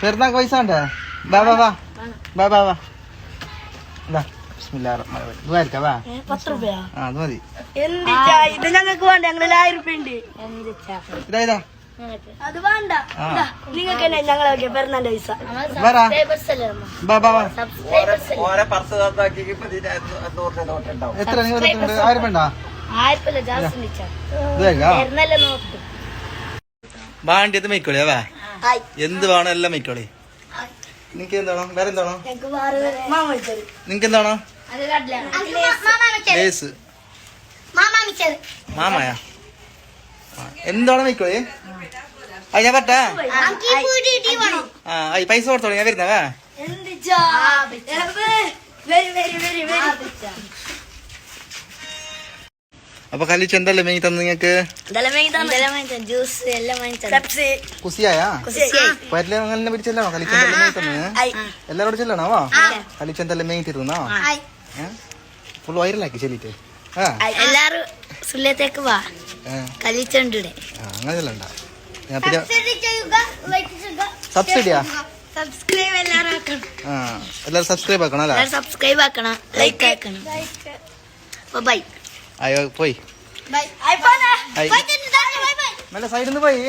പെരുന്നാക്ക് പൈസ ഉണ്ടേ? വാ വാ വാ വാ വാ വാ വാ. ബിസ്മില്ലാഹിർറഹ്മാനിർറഹീം. വാ 10 രൂപയാ? ആ അത് മതി. എന്തിച്ചാ ഇത് ഞങ്ങൾക്ക് വേണ്ട, ഞങ്ങൾ 1000 രൂപ ഉണ്ട്. ഇതാ അത് വേണ്ട, നിങ്ങൾക്ക് തന്നെ ഞങ്ങളൊക്കെ പെരുന്നാന്റെ പൈസ. എത്ര നിങ്ങൾ 1000 വേണ്ട? വാണ്ടിയത് മൈക്കോളിയാ. വാ എന്ത് വേണോ എല്ലാം മൈക്കോളി. നിനക്ക് എന്താണോ? വേറെ എന്താണോ? നിനക്ക് എന്താണോ? മാമയാ എന്താണോ മൈക്കോളി? ഞാൻ പറ്റാ. ആ പൈസ കൊടുത്തോളൂ, ഞാൻ വരുന്നവാ. അപ്പൊ കലിച്ച് എന്തല്ലേ മെയ് തന്നു നിങ്ങക്ക്? കുസിയായാ അങ്ങനെ പിടിച്ചല്ലോ. കലിച്ചെന്തല്ലേ മെയ് തന്നു? എല്ലാരോടും ചെല്ലണോ? കലിച്ചെന്തല്ലേ മെയ് തരുന്നോ? ഫുൾ വൈറലാക്കി ചെല്ലിട്ട്. എല്ലാരും സുല്യത്തേക്ക് വാ, കലിച്ചുണ്ട്. അങ്ങനെ ചെല്ലണ്ട. സബ്സിഡിയാ? എല്ലാരും സബ്സ്ക്രൈബ് ആക്കണം അല്ലേ? സബ്സ്ക്രൈബ് ആക്കണം, ലൈക്ക് ആക്കണം. ബൈ. അയ്യോ പോയി. നല്ല സൈഡിൽ നിന്ന് പോയി.